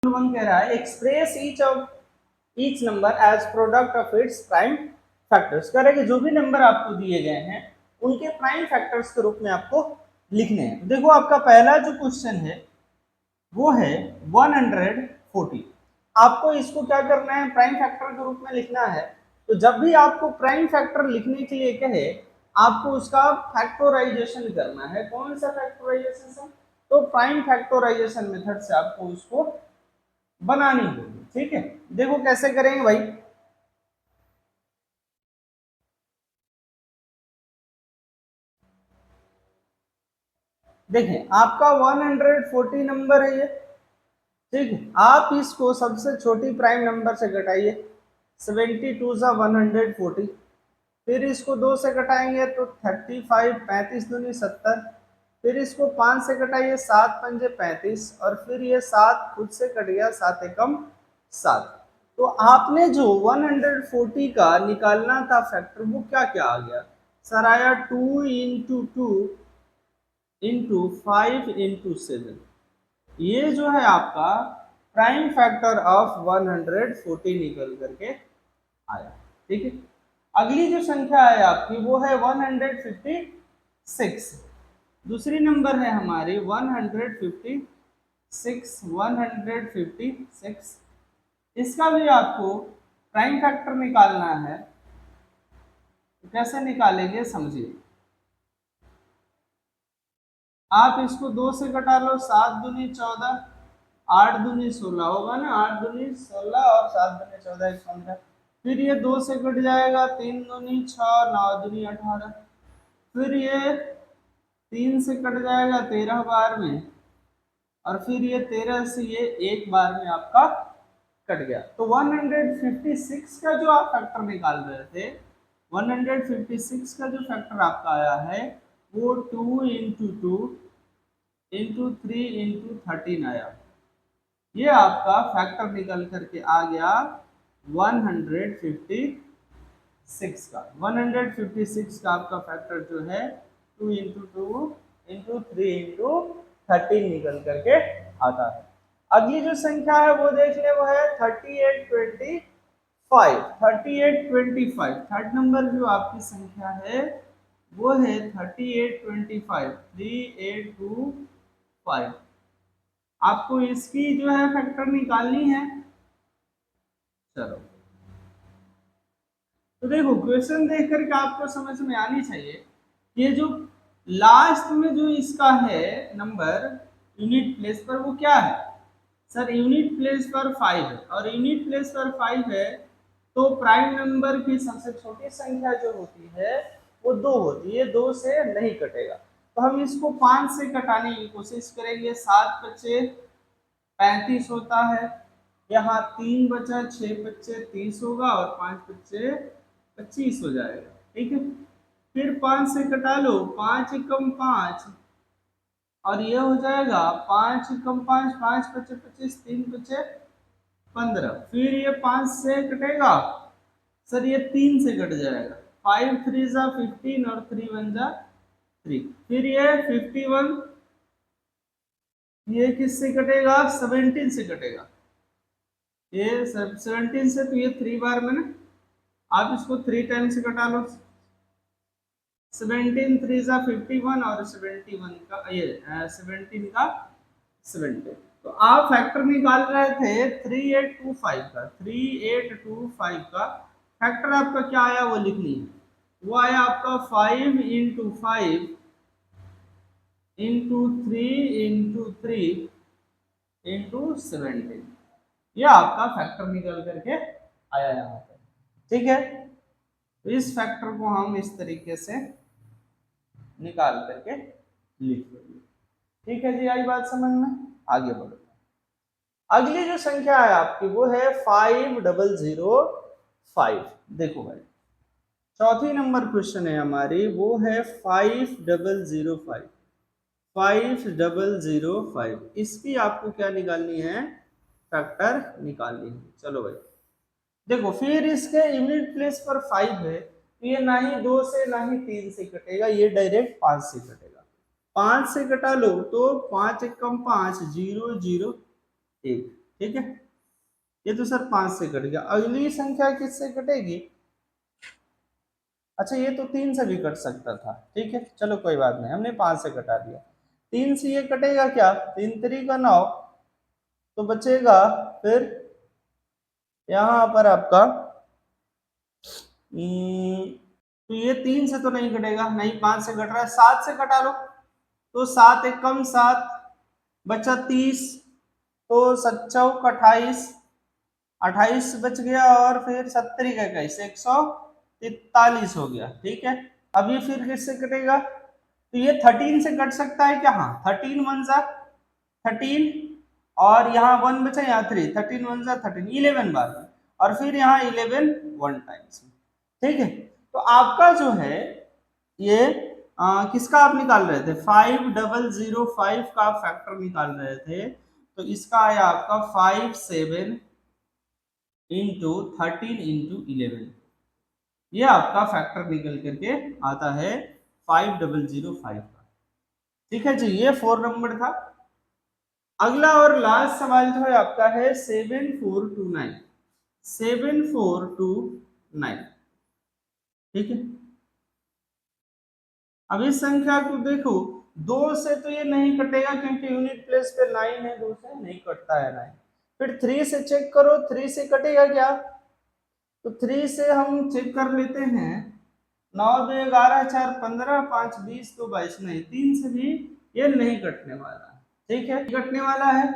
One कह रहा है express each number as product of its prime factors. कह रहा है कि जो भी नंबर आपको दिए गए हैं उनके प्राइम फैक्टर्स के रूप में आपको लिखने हैं। देखो आपका पहला जो क्वेश्चन है वो है 140। आपको इसको क्या करना है, प्राइम फैक्टर के रूप में लिखना है। तो जब भी आपको प्राइम फैक्टर लिखने के लिए कहे, आपको उसका फैक्टराइजेशन करना है। कौन सा फैक्टराइजेशन? तो प्राइम फैक्टराइजेशन मेथड से आपको उसको बनानी होगी। ठीक है, देखो कैसे करेंगे भाई। देखें आपका 140 नंबर है ये, ठीक है। आप इसको सबसे छोटी प्राइम नंबर से घटाइए, 72 सा 140। फिर इसको 2 से घटाएंगे तो 35, 35 दूनी 70। फिर इसको 5 से घटाइए, 7 पंजे 35, और फिर ये 7 खुद से कट गया, 7 एकम 7। तो आपने जो 140 का निकालना था फैक्टर, वो क्या क्या आ गया सर? आया 2 इंटू 2 इंटू 5 इंटू 7। ये जो है आपका प्राइम फैक्टर ऑफ 140 निकल करके आया। ठीक है, अगली जो संख्या है आपकी वो है 156। दूसरी नंबर है हमारी 156, 156। इसका भी आपको प्राइम फैक्टर निकालना है। तो कैसे निकालेंगे समझिए। आप इसको 2 से घटा लो, 7 दूनी 14, 8 दूनी 16 होगा ना, 8 दूनी 16 और 7 दूनी 14, 15। फिर ये 2 से कट जाएगा, 3 दूनी 6, 9 दूनी 18। फिर ये 3 से कट जाएगा 13 बार में, और फिर ये 13 से ये एक बार में आपका कट गया। तो 156 का जो आप फैक्टर निकाल रहे थे, 156 का जो फैक्टर आपका आया है वो 2 इंटू 2 इंटू 3 इंटू 13 आया। ये आपका फैक्टर निकल करके आ गया 156 का। 156 का आपका फैक्टर जो है 2 इंटू 2 इंटू 3 इंटू 13 निकल करके आता है। अगली जो संख्या है वो देख ले, वो है 3825। 3825 थर्ड नंबर जो आपकी संख्या है वो है 3825, 3825। आपको इसकी जो है फैक्टर निकालनी है। चलो, तो देखो क्वेश्चन देख करके आपको समझ में आनी चाहिए। ये जो लास्ट में जो इसका है नंबर यूनिट प्लेस पर, वो क्या है सर? यूनिट प्लेस पर 5 है, और यूनिट प्लेस पर 5 है तो प्राइम नंबर की सबसे छोटी संख्या जो होती है वो 2 होती है, 2 से नहीं कटेगा। तो हम इसको 5 से कटाने की कोशिश करेंगे। 7 बच्चे 35 होता है, यहाँ 3 बचा, 6 बच्चे 30 होगा, और 5 बच्चे 25 हो जाएगा। ठीक है, फिर 5 से कटा लो, 5 एकम 5, और ये हो जाएगा 5 एकम 5, 5 बचे 25, 3 बचे 15। फिर ये 5 से कटेगा सर, ये 3 से कट जाएगा, 5 3 जा 15 और 3 1 जा 3। फिर ये 51, ये किससे कटेगा? 17 से कटेगा। ये 17 से, तो ये 3 बार में ना, आप इसको 3 टाइम से कटा लो। 17 3 जा 51, और 71 का ये 17 का 17। तो आप फैक्टर निकाल रहे थे 3825 का, 3825 का फैक्टर आपका क्या आया वो लिखनी है। वो आया आपका 5 इंटू 5 इंटू 3 इंटू 3 इंटू 17। ये आपका फैक्टर निकल करके आया यहाँ पे। ठीक है, तो इस फैक्टर को हम इस तरीके से निकाल करके लिख लेंगे। ठीक है जी, आई बात समझ में? आगे बढ़ो। अगली जो संख्या है आपकी वो है 5005। देखो भाई, चौथी नंबर क्वेश्चन है हमारी, वो है 5005। 5005 इसकी आपको क्या निकालनी है? फैक्टर निकालनी है। चलो भाई, देखो फिर इसके यूनिट प्लेस पर 5 है, तो ये ना ही 2 से ना ही 3 से कटेगा, ये डायरेक्ट 5 से कटेगा। 5 से कटा लो तो 5 एकम 5, 0 0 1। ठीक है, ये तो सर 5 से कट गया। अगली संख्या किससे कटेगी? अच्छा ये तो 3 से भी कट सकता था, ठीक है चलो कोई बात नहीं, हमने 5 से कटा दिया। 3 से ये कटेगा क्या? 3 3 का 9, तो बचेगा फिर यहाँ पर आपका तो ये 3 से तो नहीं कटेगा, नहीं 5 से कट रहा है, 7 से कटा लो, तो 7 एक कम 7, बचा 30, तो 7 चौक 28, 28 बच गया, और फिर 70 का 21, 143 हो गया, ठीक है। अब ये फिर किससे कटेगा? तो ये 13 से कट सकता है क्या? हाँ, 13 वन जा 13, और यहाँ 1 बचा, यहाँ 3, 13 वन जा 13, 11 बार में, और फिर यहाँ 11 1 टाइम्स में, ठीक है। तो आपका जो है ये किसका आप निकाल रहे थे? 5005 का फैक्टर निकाल रहे थे, तो इसका आया आपका 57 इंटू 13 इंटू 11, ये आपका फैक्टर निकल करके आता है 5005 का, ठीक है जी। ये 4 नंबर था। अगला और लास्ट सवाल जो है आपका है 7429, 7429, ठीक है। अब इस संख्या को देखो, 2 से तो ये नहीं कटेगा क्योंकि यूनिट प्लेस पे 9 है, 2 से नहीं कटता है 9। फिर 3 से चेक करो, 3 से कटेगा क्या? तो 3 से हम चेक कर लेते हैं, 9 2 11 4 15 5 20 तो 22, नहीं 3 से भी ये नहीं कटने वाला है, ठीक है, कटने वाला है।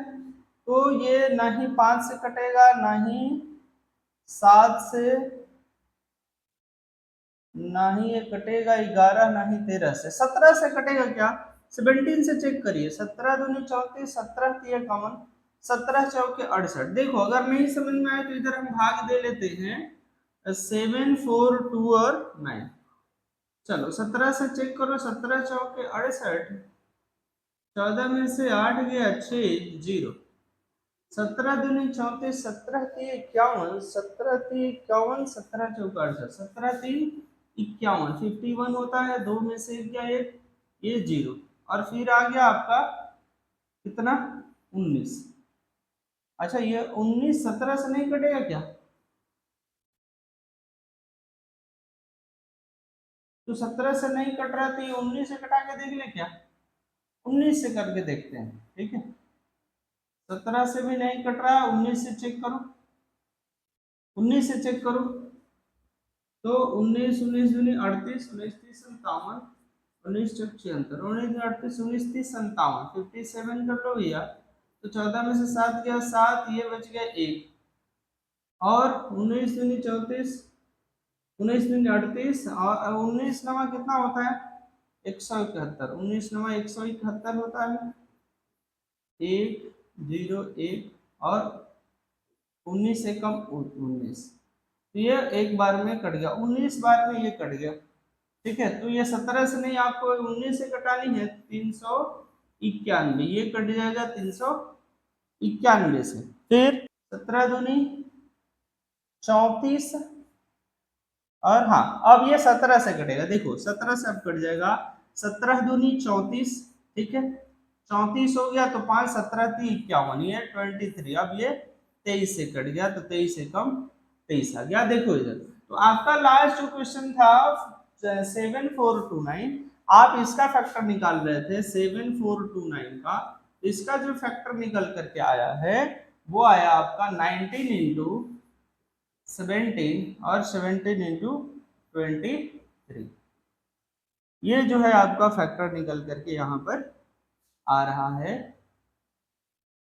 तो ये ना ही 5 से कटेगा, ना ही 7 से, ना ही ये कटेगा 11, ना ही 13 से। 17 से कटेगा क्या? 17 से चेक करिए, 17 दूनी 34, 17 3 51, 17 चौके 68। देखो अगर नहीं समझ में आए तो इधर हम भाग दे लेते हैं, 7 4 2 और 9। चलो 17 से चेक करो, 17 चौके 68, 14 में से 8 गया 6 0, 17 दूनी 34, 17 3 51, 17 3 51, 17 चौका 68, 17 3 51, 51 होता है, 2 में से क्या एक, ये 0, और फिर आ गया आपका कितना? 19। अच्छा ये 19 17 से नहीं कटेगा क्या? तो 17 से नहीं कट रहा, तो ये 19 से कटा के देख ले क्या? 19 से करके देखते हैं, ठीक है। 17 से भी नहीं कट रहा, 19 से चेक करो, 19 से चेक करो, तो 19 19 दूनी 38, 19 30 57, 19 चौक 76, 19 38 19 30 57, 57 कर लो भैया, तो 14 में से 7 गया 7, ये बच गया 1, और 19 दूनी 34, 19 दूनी 38, और 19 नवा कितना होता है? 171, 19 नवा 171 होता है, 1 0 1, और 19 से कम 19, तो ये एक बार में कट गया, 19 बार में ये कट गया, ठीक है। तो ये 17 से नहीं, आपको 19 से कटानी है, 391, ये कट जाएगा 391 से। फिर 17 दूनी 34, और हाँ अब ये 17 से कटेगा, देखो 17 से अब कट जाएगा, 17 दूनी 34, ठीक है, 34 हो गया, तो 5 17 3 51, ये 23, अब ये 23 से कट गया, तो 23 से कम 23 आ गया। देखो इधर, तो आपका लास्ट जो क्वेश्चन था 7429, आप इसका फैक्टर निकाल रहे थे 7429 का, इसका जो फैक्टर निकल करके आया है वो आया आपका 19 इंटू 17 और 17 इंटू 23, ये जो है आपका फैक्टर निकल करके यहाँ पर आ रहा है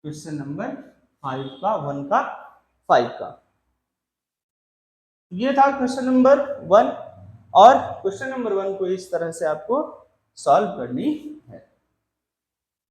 क्वेश्चन नंबर 5 का, 1 का 5 का। ये था क्वेश्चन नंबर 1, और क्वेश्चन नंबर 1 को इस तरह से आपको सॉल्व करनी है।